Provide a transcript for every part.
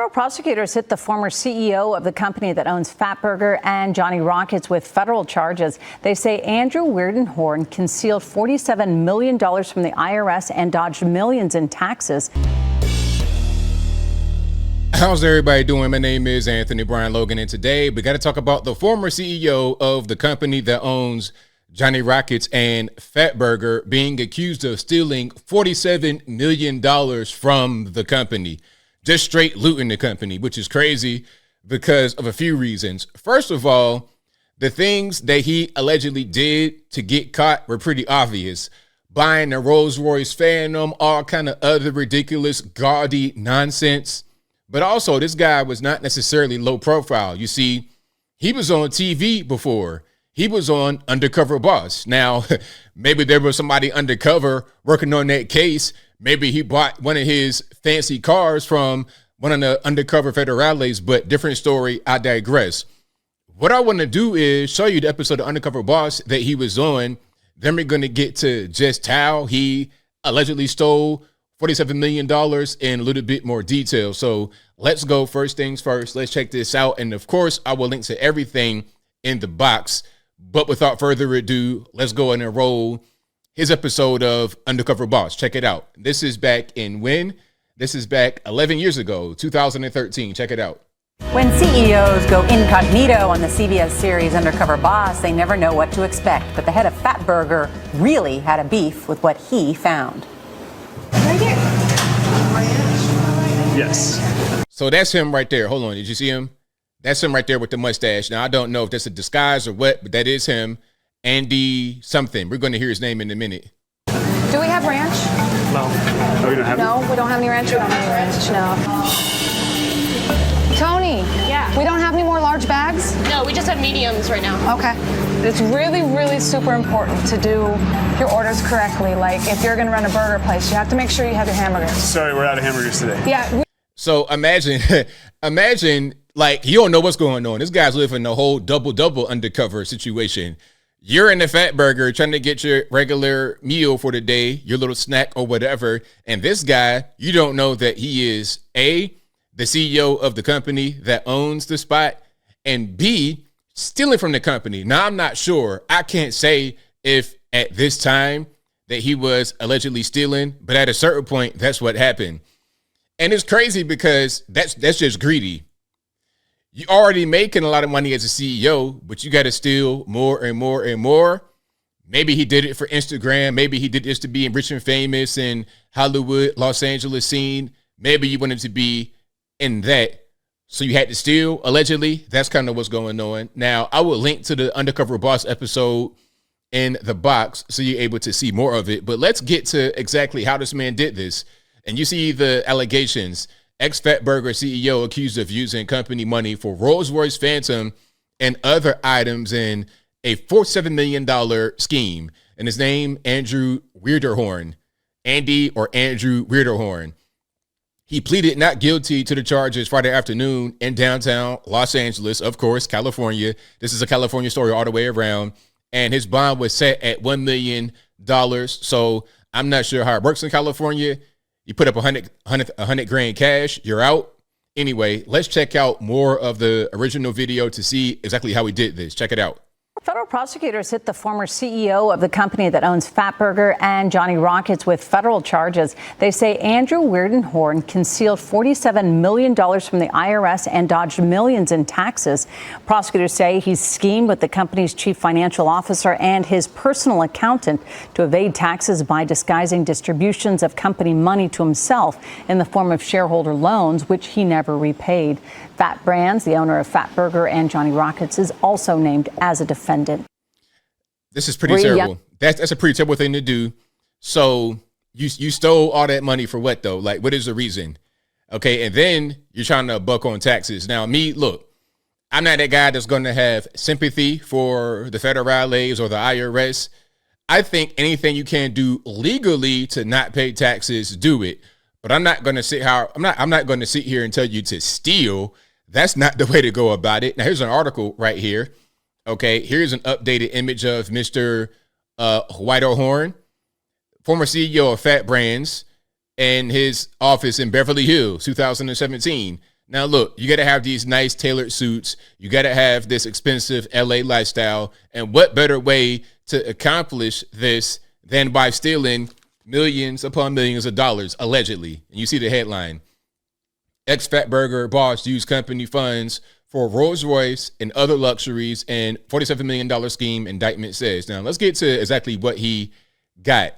Federal prosecutors hit the former CEO of the company that owns Fatburger and Johnny Rockets with federal charges. They say Andrew Weirdenhorn concealed $47 million from the IRS and dodged millions in taxes. How's everybody doing? My name is Anthony Brian Logan, and today we got to talk about the former CEO of the company that owns Johnny Rockets and Fatburger being accused of stealing $47 million from the company. Just straight looting the company, which is crazy because of a few reasons. First of all, the things that he allegedly did to get caught were pretty obvious. Buying a Rolls-Royce Phantom, all kind of other ridiculous, gaudy nonsense. But also, this guy was not necessarily low profile. You see, he was on TV before. He was on Undercover Boss. Now, maybe there was somebody undercover working on that case. Maybe he bought one of his fancy cars from one of the undercover federales, but different story. I digress. What I want to do is show you the episode of Undercover Boss that he was on. Then we're going to get to just how he allegedly stole $47 million in a little bit more detail. So let's go. First things first, let's check this out. And of course, I will link to everything in the box. But without further ado, let's go and roll his episode of Undercover Boss. Check it out. This is back in when? This is back 11 years ago, 2013. Check it out. When CEOs go incognito on the CBS series Undercover Boss, they never know what to expect. But the head of Fatburger really had a beef with what he found. Right here. Yes. So that's him right there. Hold on. Did you see him? That's him right there with the mustache. Now, I don't know if that's a disguise or what, but that is him. Andy something. We're going to hear his name in a minute. Do we have ranch? No. No, we don't have No, we don't have any ranch. We don't have any ranch. No. Tony. Yeah. We don't have any more large bags? No, we just have mediums right now. Okay. It's really, really super important to do your orders correctly. Like if you're going to run a burger place, you have to make sure you have your hamburgers. Sorry, we're out of hamburgers today. Yeah. So imagine like you don't know what's going on. This guy's living the whole double undercover situation. You're in the Fatburger trying to get your regular meal for the day, your little snack or whatever. And this guy, you don't know that he is A, the CEO of the company that owns the spot, and B, stealing from the company. Now, I'm not sure. I can't say if at this time that he was allegedly stealing, but at a certain point, that's what happened. And it's crazy because that's just greedy. You already making a lot of money as a CEO, but you got to steal more and more and more. Maybe he did it for Instagram. Maybe he did this to be rich and famous in Hollywood, Los Angeles scene. Maybe you wanted to be in that. So you had to steal, allegedly. That's kind of what's going on. Now, I will link to the Undercover Boss episode in the box so you're able to see more of it. But let's get to exactly how this man did this. And you see the allegations. Ex-Fatburger CEO accused of using company money for Rolls-Royce Phantom and other items in a $47 million scheme. And his name, Andrew Weirdenhorn. Andy or Andrew Weirdenhorn. He pleaded not guilty to the charges Friday afternoon in downtown Los Angeles, of course, California. This is a California story all the way around. And his bond was set at $1 million. So I'm not sure how it works in California. You put up 100 grand cash, you're out. Anyway, let's check out more of the original video to see exactly how he did this. Check it out. Federal prosecutors hit the former CEO of the company that owns Fatburger and Johnny Rockets with federal charges. They say Andrew Weirdenhorn concealed $47 million from the IRS and dodged millions in taxes. Prosecutors say he schemed with the company's chief financial officer and his personal accountant to evade taxes by disguising distributions of company money to himself in the form of shareholder loans, which he never repaid. Fat Brands, the owner of Fatburger and Johnny Rockets, is also named as a defendant. This is pretty terrible. That's a pretty terrible thing to do. So you stole all that money for what, though? Like, what is the reason? Okay, and then you're trying to buck on taxes. Now, look, I'm not that guy that's going to have sympathy for the federales or the IRS. I think anything you can do legally to not pay taxes, do it. But I'm not going to sit here and tell you to steal. That's not the way to go about it. Now, here's an article right here. Okay, here's an updated image of Mr. Weirdenhorn, former CEO of Fat Brands, and his office in Beverly Hills, 2017. Now, look, you got to have these nice tailored suits. You got to have this expensive LA lifestyle. And what better way to accomplish this than by stealing millions upon millions of dollars, allegedly? And you see the headline. Ex-Fatburger boss used company funds for Rolls Royce and other luxuries and $47 million scheme, indictment says. Now, let's get to exactly what he got.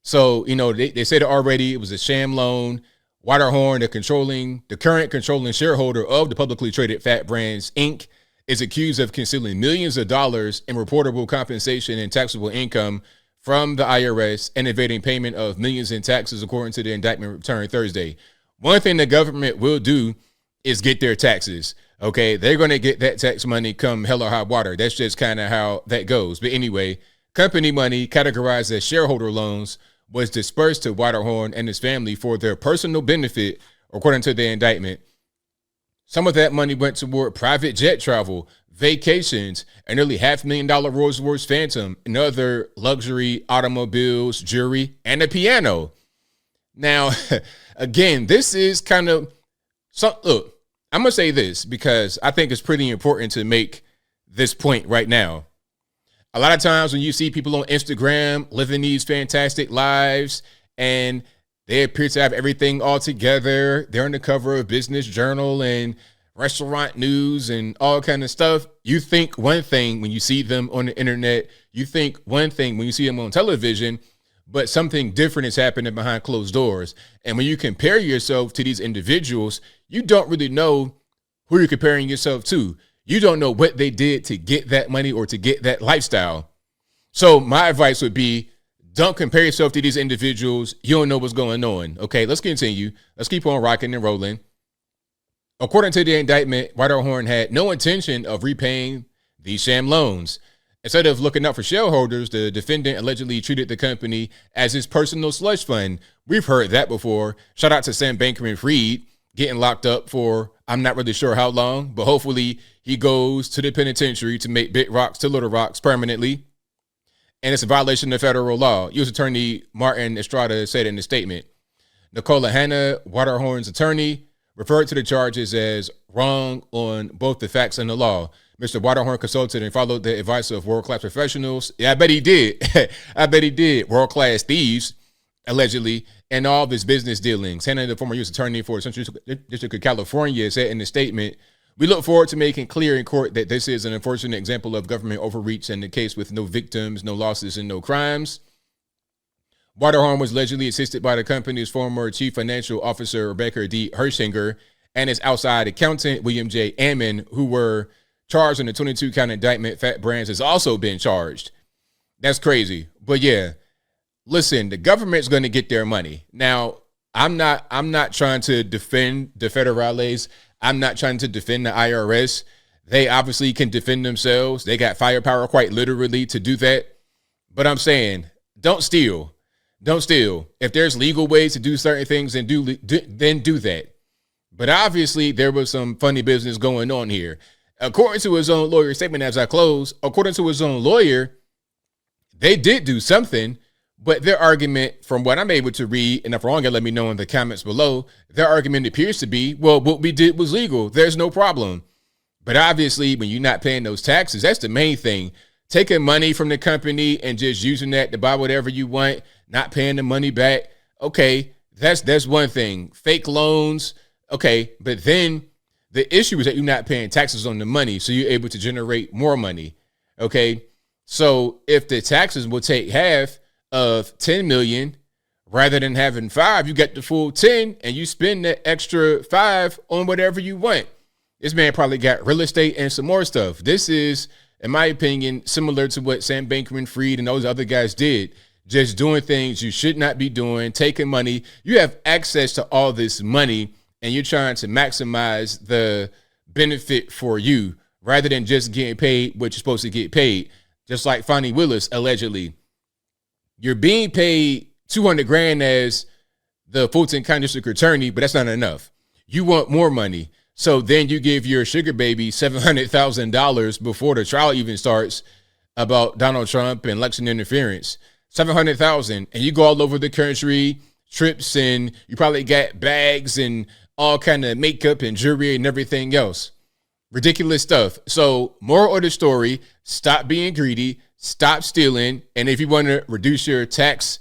So, they said it already. It was a sham loan. Waterhorn, the current controlling shareholder of the publicly traded Fat Brands, Inc., is accused of concealing millions of dollars in reportable compensation and taxable income from the IRS and evading payment of millions in taxes, according to the indictment returned Thursday. One thing the government will do is get their taxes. Okay, they're going to get that tax money come hell or high water. That's just kind of how that goes. But anyway, company money categorized as shareholder loans was dispersed to Waterhorn and his family for their personal benefit, according to the indictment. Some of that money went toward private jet travel, vacations, and nearly $500,000 Rolls Royce Phantom and other luxury automobiles, jewelry, and a piano. Now, again, this is kind of look, I'm going to say this because I think it's pretty important to make this point right now. A lot of times when you see people on Instagram living these fantastic lives and they appear to have everything all together, they're on the cover of Business Journal and Restaurant News and all kind of stuff. You think one thing when you see them on the internet, you think one thing when you see them on television, but something different is happening behind closed doors. And when you compare yourself to these individuals, you don't really know who you're comparing yourself to. You don't know what they did to get that money or to get that lifestyle. So my advice would be, don't compare yourself to these individuals. You don't know what's going on. Okay, let's continue. Let's keep on rocking and rolling. According to the indictment, Waterhorn had no intention of repaying these sham loans. Instead of looking out for shareholders, the defendant allegedly treated the company as his personal slush fund. We've heard that before. Shout out to Sam Bankman-Fried getting locked up for I'm not really sure how long, but hopefully he goes to the penitentiary to make big rocks to little rocks permanently. And it's a violation of federal law. U.S. Attorney Martin Estrada said in a statement. Nicola Hanna, Waterhorn's attorney, referred to the charges as wrong on both the facts and the law. Mr. Waterhorn consulted and followed the advice of world-class professionals. Yeah, I bet he did. I bet he did. World-class thieves, allegedly, and all of his business dealings. Hanna, the former U.S. attorney for the Central District of California, said in the statement, we look forward to making clear in court that this is an unfortunate example of government overreach and the case with no victims, no losses, and no crimes. Waterhorn was allegedly assisted by the company's former chief financial officer, Rebecca D. Hershinger, and his outside accountant, William J. Ammon, who were charged in the 22-count indictment. Fat Brands has also been charged. That's crazy. But yeah, listen, the government's going to get their money. Now, I'm not trying to defend the federales. I'm not trying to defend the IRS. They obviously can defend themselves. They got firepower quite literally to do that. But I'm saying, don't steal. Don't steal. If there's legal ways to do certain things, then do that. But obviously, there was some funny business going on here. According to his own lawyer statement as I close, according to his own lawyer, they did do something, but their argument, from what I'm able to read, and if wrong, let me know in the comments below, their argument appears to be, well, what we did was legal. There's no problem. But obviously, when you're not paying those taxes, that's the main thing. Taking money from the company and just using that to buy whatever you want, not paying the money back. Okay, that's one thing. Fake loans. Okay, but then the issue is that you're not paying taxes on the money, so you're able to generate more money. Okay, so if the taxes will take half of 10 million rather than having 5, you get the full 10 and you spend that extra 5 on whatever you want. This man probably got real estate and some more stuff. This is, in my opinion, similar to what Sam Bankman-Fried and those other guys did. Just doing things you should not be doing, taking money. You have access to all this money and you're trying to maximize the benefit for you rather than just getting paid what you're supposed to get paid. Just like Fonnie Willis, allegedly. You're being paid $200,000 as the Fulton County District Attorney, but that's not enough. You want more money. So then you give your sugar baby $700,000 before the trial even starts about Donald Trump and election interference. $700,000, and you go all over the country, trips, and you probably got bags and all kind of makeup and jewelry and everything else. Ridiculous stuff. So moral of the story, stop being greedy, stop stealing. And if you want to reduce your tax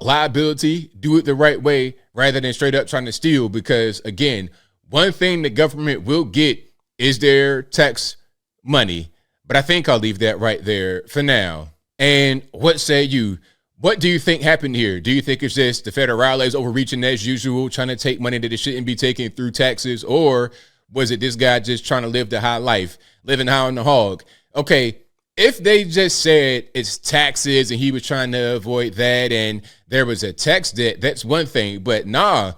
liability, do it the right way rather than straight up trying to steal. Because again, one thing the government will get is their tax money. But I think I'll leave that right there for now. And what say you? What do you think happened here? Do you think it's just the federales overreaching as usual, trying to take money that it shouldn't be taken through taxes? Or was it this guy just trying to live the high life, living high on the hog? Okay, if they just said it's taxes and he was trying to avoid that and there was a tax debt, that's one thing. But no.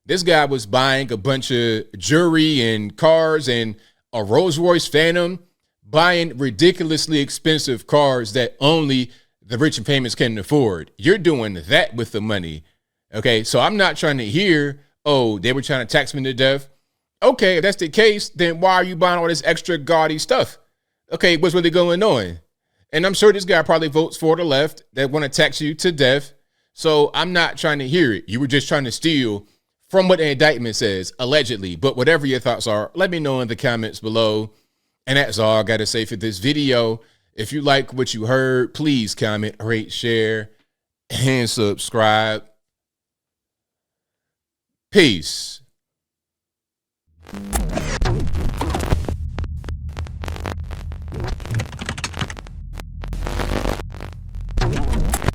This guy was buying a bunch of jewelry and cars and a Rolls Royce Phantom, buying ridiculously expensive cars that only the rich and famous can afford. You're doing that with the money. Okay, so I'm not trying to hear, oh, they were trying to tax me to death. Okay, if that's the case, then why are you buying all this extra gaudy stuff? Okay, what's really going on? And I'm sure this guy probably votes for the left that want to tax you to death. So I'm not trying to hear it. You were just trying to steal from what the indictment says, allegedly. But whatever your thoughts are, let me know in the comments below. And that's all I got to say for this video. If you like what you heard, please comment, rate, share, and subscribe. Peace.